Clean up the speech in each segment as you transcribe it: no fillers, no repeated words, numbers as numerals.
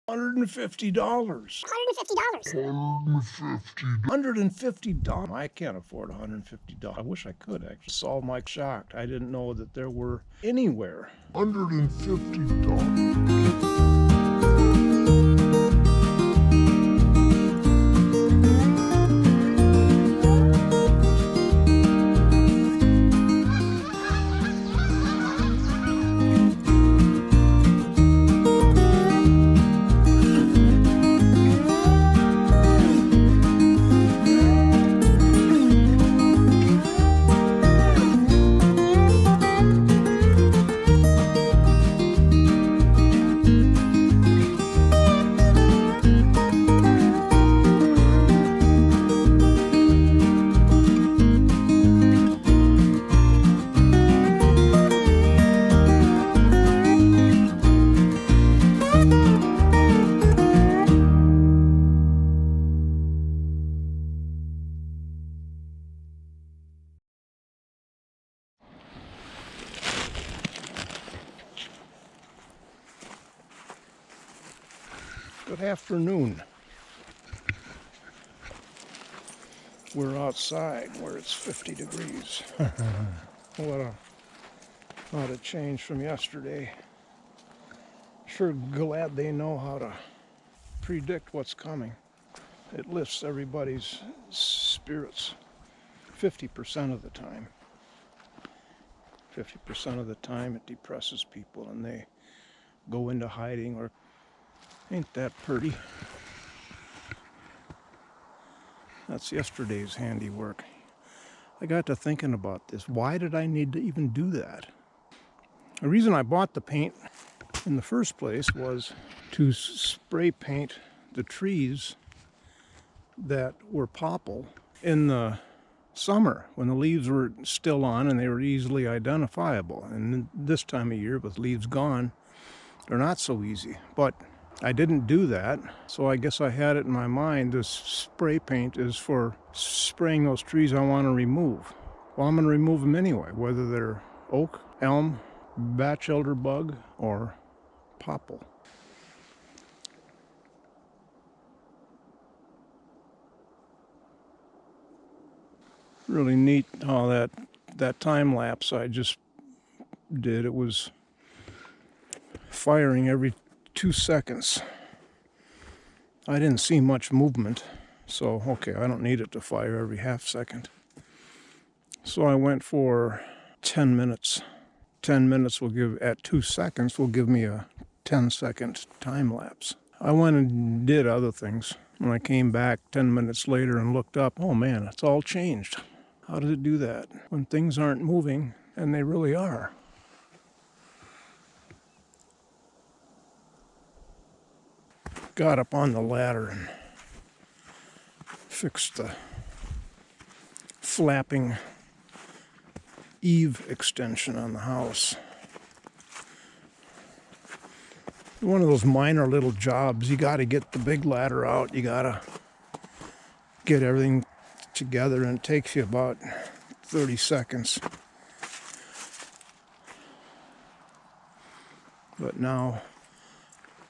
$150. $150. I can't afford $150. I wish I could actually solve my shocked. I didn't know that there were anywhere. $150. Good afternoon. We're outside where it's 50 degrees. What a change from yesterday. Sure glad they know how to predict what's coming. It lifts everybody's spirits 50% of the time. 50% of the time it depresses people and they go into hiding or ain't that pretty? That's yesterday's handiwork. I got to thinking about this. Why did I need to even do that? The reason I bought the paint in the first place was to spray paint the trees that were popple in the summer when the leaves were still on and they were easily identifiable. And this time of year with leaves gone, they're not so easy. But I didn't do that, so I guess I had it in my mind this spray paint is for spraying those trees I want to remove. Well, I'm going to remove them anyway, whether they're oak, elm, Batch elder bug, or popple. Really neat how that time lapse I just did. It was firing every 2 seconds. I didn't see much movement, so okay, I don't need it to fire every half second. So I went for 10 minutes. 10 minutes will give, at 2 seconds, will give me a 10-second time lapse. I went and did other things. When I came back 10 minutes later and looked up, oh man, it's all changed. How did it do that? When things aren't moving, and they really are. Got up on the ladder and fixed the flapping eave extension on the house. One of those minor little jobs. You got to get the big ladder out. You got to get everything together, and it takes you about 30 seconds. But now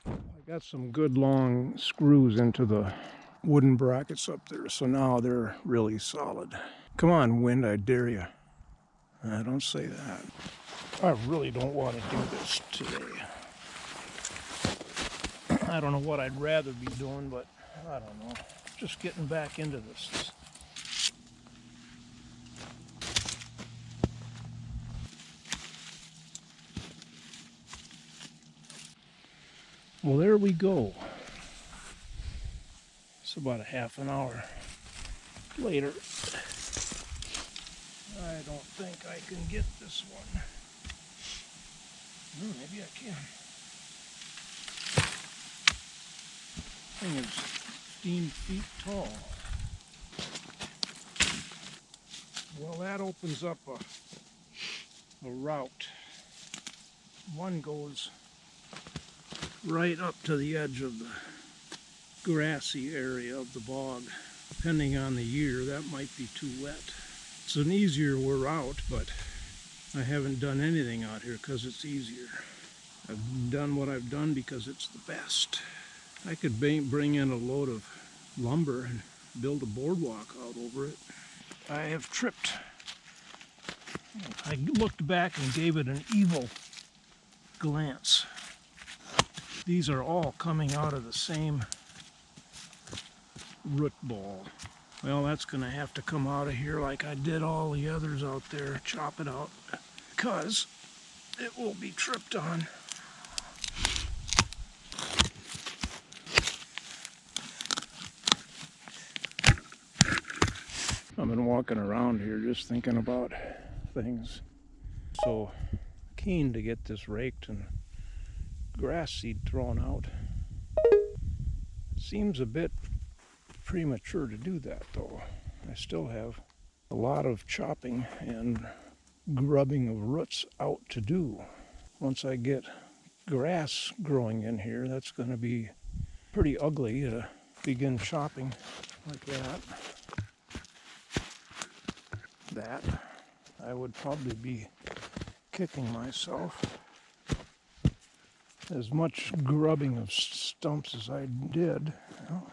I got some good long screws into the wooden brackets up there, so now they're really solid. Come on, wind, I dare you. I don't say that. I really don't want to do this today. I don't know what I'd rather be doing, but I don't know. Just getting back into this. Well, there we go. It's about a half an hour later. I don't think I can get this one. Maybe I can. Thing is 15 feet tall. Well, that opens up a route. One goes right up to the edge of the grassy area of the bog. Depending on the year, that might be too wet. It's an easier route, but I haven't done anything out here because it's easier. I've done what I've done because it's the best. I could bring in a load of lumber and build a boardwalk out over it. I have tripped. I looked back and gave it an evil glance. These are all coming out of the same root ball. Well, that's going to have to come out of here like I did all the others out there. Chop it out, because it will be tripped on. I've been walking around here just thinking about things. So keen to get this raked and grass seed thrown out. Seems a bit premature to do that though. I still have a lot of chopping and grubbing of roots out to do. Once I get grass growing in here, that's going to be pretty ugly to begin chopping like that. I would probably be kicking myself. As much grubbing of stumps as I did. Oh.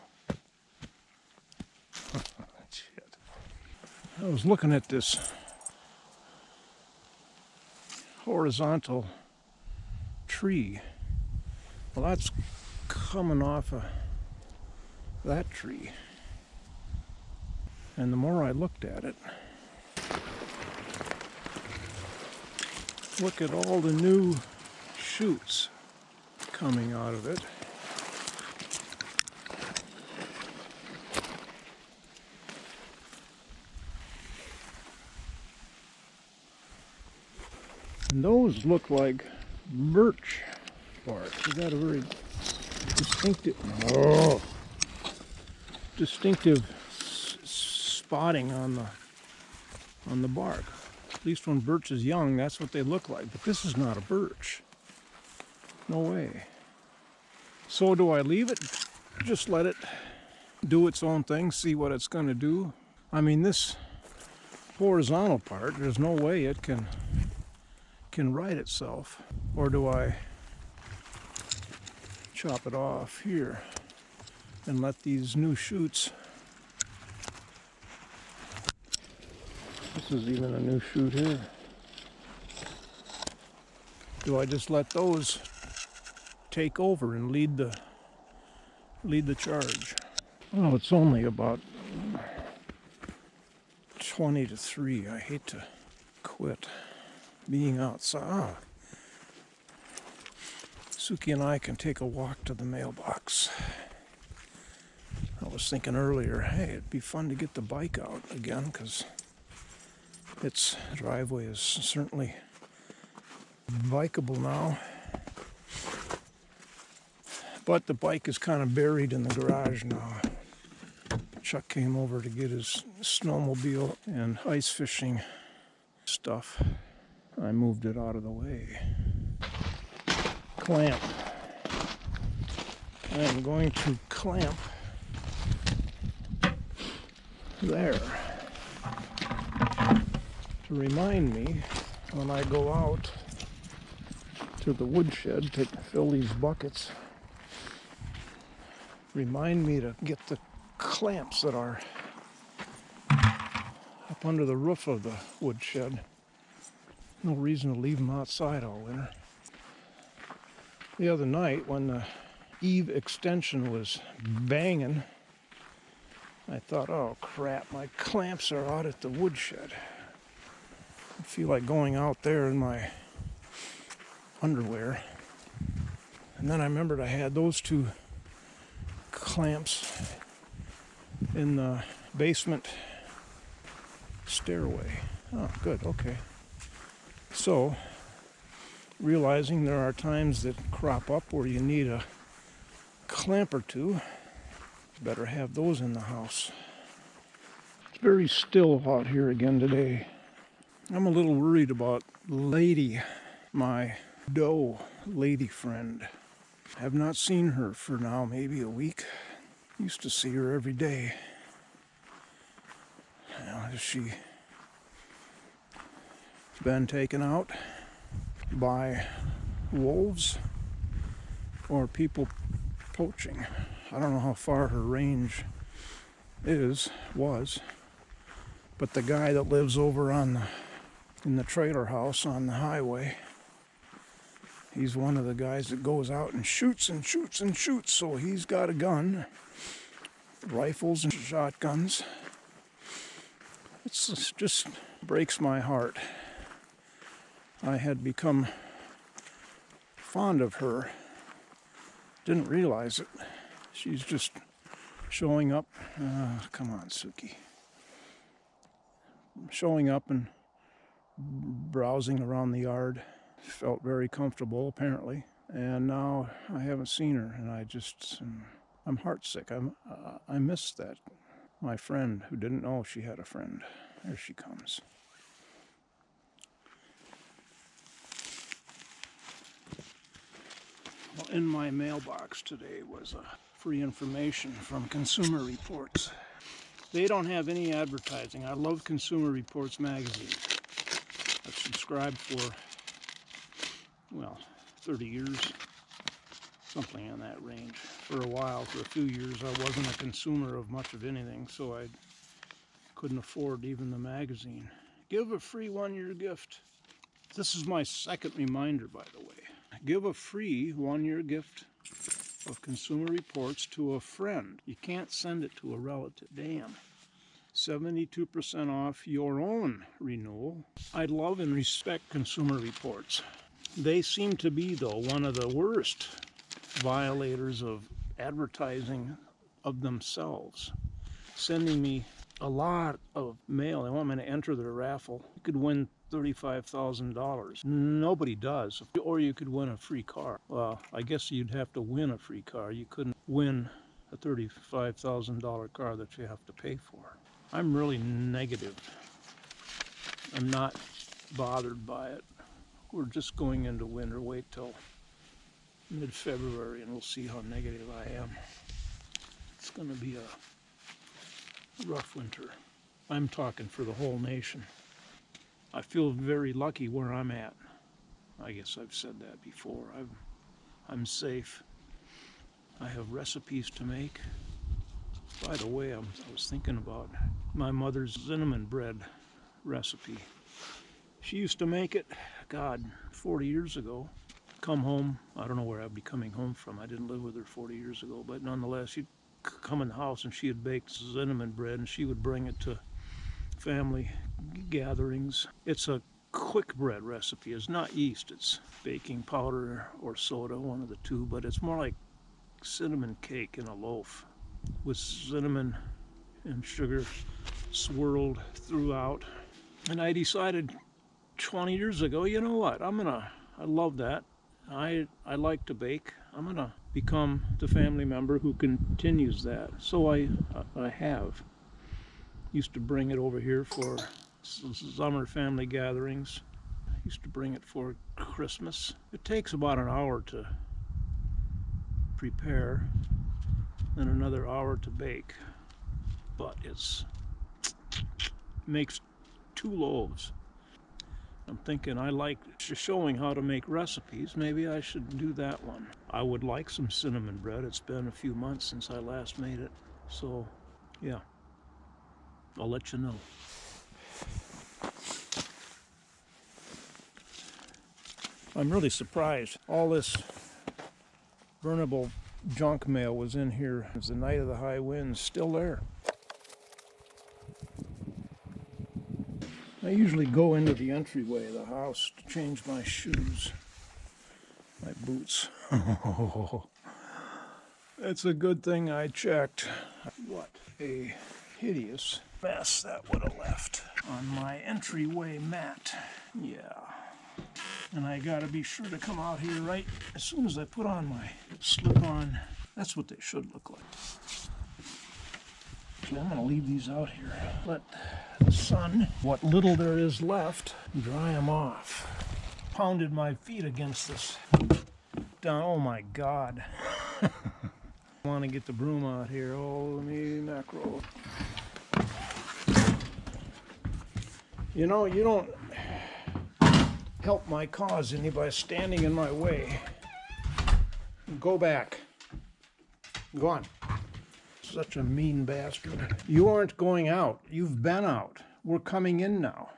Shit. I was looking at this horizontal tree. Well, that's coming off of that tree. And the more I looked at it, look at all the new shoots coming out of it. And those look like birch bark. You got a very distinctive spotting on the bark. At least when birch is young, that's what they look like. But this is not a birch. No way. So do I leave it? Just let it do its own thing, see what it's going to do? I mean, this horizontal part, there's no way it can right itself. Or do I chop it off here and let these new shoots... This is even a new shoot here. Do I just let those take over and lead the charge? Well, it's only about 20 to 3. I hate to quit being outside. Suki and I can take a walk to the mailbox. I was thinking earlier, hey, it'd be fun to get the bike out again, because its driveway is certainly bikeable now. But the bike is kind of buried in the garage now. Chuck came over to get his snowmobile and ice fishing stuff. I moved it out of the way. Clamp. I'm going to clamp there to remind me when I go out to the woodshed to fill these buckets. Remind me to get the clamps that are up under the roof of the woodshed. No reason to leave them outside all winter. The other night when the eave extension was banging, I thought, oh crap, my clamps are out at the woodshed. I feel like going out there in my underwear. And then I remembered I had those two clamps in the basement stairway. Oh, good, okay. So, realizing there are times that crop up where you need a clamp or two, better have those in the house. It's very still out here again today. I'm a little worried about Lady, my doe lady friend. I have not seen her for now maybe a week. Used to see her every day. Now, has she been taken out by wolves or people poaching. I don't know how far her range was, but the guy that lives over in the trailer house on the highway, he's one of the guys that goes out and shoots and shoots and shoots. So he's got a gun, rifles and shotguns. It just breaks my heart. I had become fond of her. Didn't realize it. She's just showing up. Come on, Suki. Showing up and browsing around the yard. Felt very comfortable, apparently. And now I haven't seen her, and I'm heartsick. I miss that. My friend who didn't know she had a friend. There she comes. Well, in my mailbox today was free information from Consumer Reports. They don't have any advertising. I love Consumer Reports magazine. I've subscribed for, 30 years, something in that range. For a while, for a few years, I wasn't a consumer of much of anything, so I couldn't afford even the magazine. Give a free one-year gift. This is my second reminder, by the way. Give a free one-year gift of Consumer Reports to a friend. You can't send it to a relative. Damn. 72% off your own renewal. I love and respect Consumer Reports. They seem to be, though, one of the worst violators of advertising of themselves. Sending me a lot of mail. They want me to enter their raffle. You could win $35,000. Nobody does. Or you could win a free car. Well, I guess you'd have to win a free car. You couldn't win a $35,000 car that you have to pay for. I'm really negative. I'm not bothered by it. We're just going into winter. Wait till mid-February and we'll see how negative I am. It's going to be a rough winter. I'm talking for the whole nation. I feel very lucky where I'm at. I guess I've said that before. I'm safe. I have recipes to make. By the way, I was thinking about my mother's cinnamon bread recipe. She used to make it, 40 years ago. Come home, I don't know where I'd be coming home from. I didn't live with her 40 years ago, but nonetheless, she'd come in the house and she had baked cinnamon bread and she would bring it to family gatherings. It's a quick bread recipe. It's not yeast, it's baking powder or soda, one of the two, but it's more like cinnamon cake in a loaf with cinnamon and sugar swirled throughout. And I decided 20 years ago, you know what, I love that. I like to bake. I'm gonna become the family member who continues that. So I have. Used to bring it over here for summer family gatherings. Used to bring it for Christmas. It takes about an hour to prepare and another hour to bake, but makes 2 loaves. I'm thinking I like showing how to make recipes. Maybe I should do that one. I would like some cinnamon bread. It's been a few months since I last made it. So, yeah, I'll let you know. I'm really surprised. All this burnable junk mail was in here. It was the night of the high winds, still there. I usually go into the entryway of the house to change my shoes, my boots. It's a good thing I checked. What a hideous mess that would have left on my entryway mat. Yeah. And I gotta be sure to come out here right as soon as I put on my slip-on. That's what they should look like. So I'm gonna leave these out here. Let the sun, what little there is left, dry them off. Pounded my feet against this. Oh my God. I want to get the broom out here. Holy mackerel. You know, you don't help my cause any by standing in my way. Go back. Go on. Such a mean bastard. You aren't going out. You've been out. We're coming in now.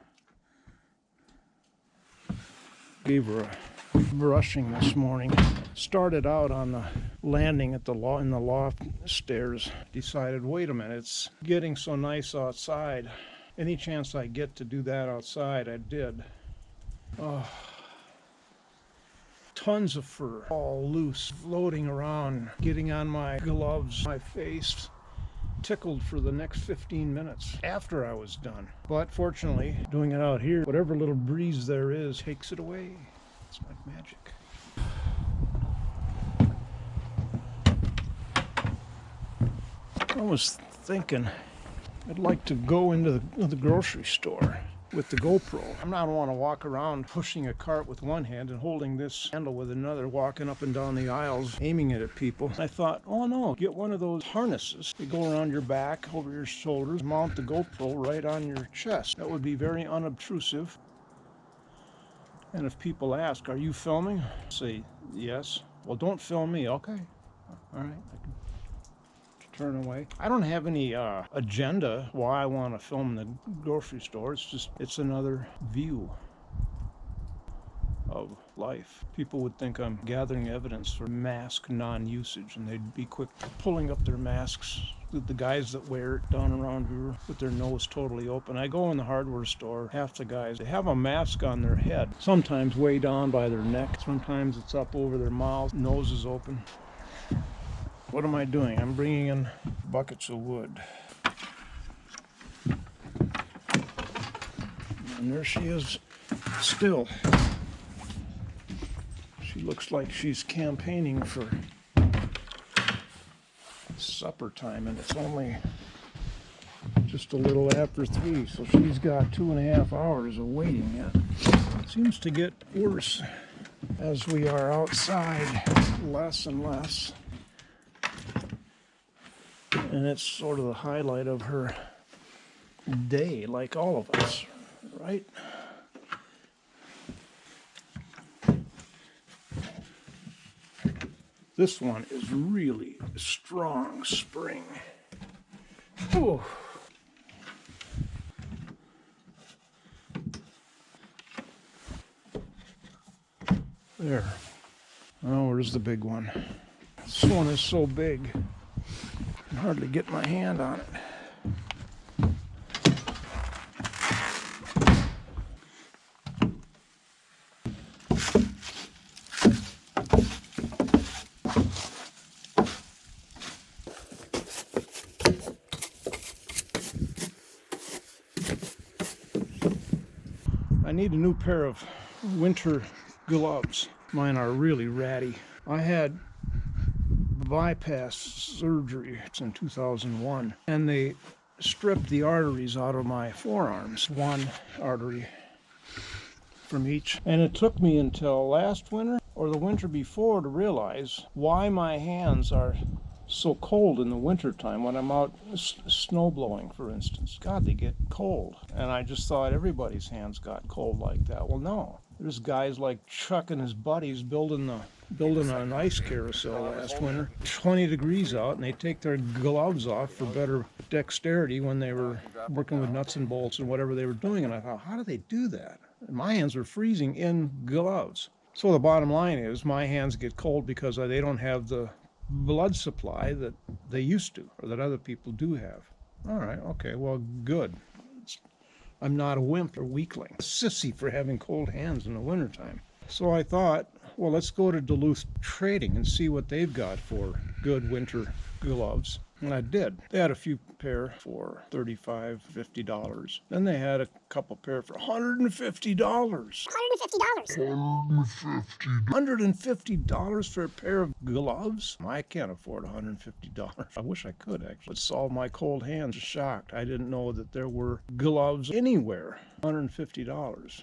Gave her a brushing this morning. Started out on the landing at in the loft stairs. Decided, wait a minute, it's getting so nice outside. Any chance I get to do that outside, I did. Oh. Tons of fur, all loose, floating around, getting on my gloves, my face. Tickled for the next 15 minutes after I was done. But fortunately, doing it out here, whatever little breeze there is takes it away. It's like magic. I was thinking I'd like to go into the grocery store with the GoPro. I'm not want to walk around pushing a cart with one hand and holding this handle with another, walking up and down the aisles, aiming it at people. I thought, oh no, get one of those harnesses. They go around your back, over your shoulders, mount the GoPro right on your chest. That would be very unobtrusive. And if people ask, are you filming? Say, yes. Well, don't film me. Okay. All right. I can turn away. I don't have any agenda why I want to film the grocery store. It's another view of life. People would think I'm gathering evidence for mask non-usage, and they'd be quick pulling up their masks. The guys that wear it down around here with their nose totally open. I go in the hardware store, half the guys, they have a mask on their head, sometimes way down by their neck, sometimes it's up over their mouth, nose is open. What am I doing? I'm bringing in buckets of wood. And there she is, still. She looks like she's campaigning for supper time, and it's only just a little after 3, so she's got 2.5 hours of waiting yet. It seems to get worse as we are outside, less and less. And it's sort of the highlight of her day, like all of us, right? This one is really strong spring. Oh. There. Oh, where's the big one? This one is so big. I can hardly get my hand on it. I need a new pair of winter gloves. Mine are really ratty. I had bypass surgery in 2001, and they stripped the arteries out of my forearms, one artery from each. And it took me until last winter or the winter before to realize why my hands are so cold in the wintertime when I'm out snow blowing, for instance. God, they get cold. And I just thought everybody's hands got cold like that. Well, no. There's guys like Chuck and his buddies building an ice carousel last winter. 20 degrees out, and they take their gloves off for better dexterity when they were working with nuts and bolts and whatever they were doing. And I thought, how do they do that? And my hands were freezing in gloves. So the bottom line is my hands get cold because they don't have the blood supply that they used to, or that other people do have. All right, okay, well, good. I'm not a wimp or weakling, a sissy for having cold hands in the wintertime. So I thought, well, let's go to Duluth Trading and see what they've got for good winter gloves. And I did. They had a few pair for $35, $50. Then they had a couple pair for $150. $150? $150 for a pair of gloves? I can't afford $150. I wish I could, actually. It solved my cold hands. Shocked. I didn't know that there were gloves anywhere. $150.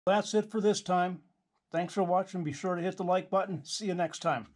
That's it for this time. Thanks for watching. Be sure to hit the like button. See you next time.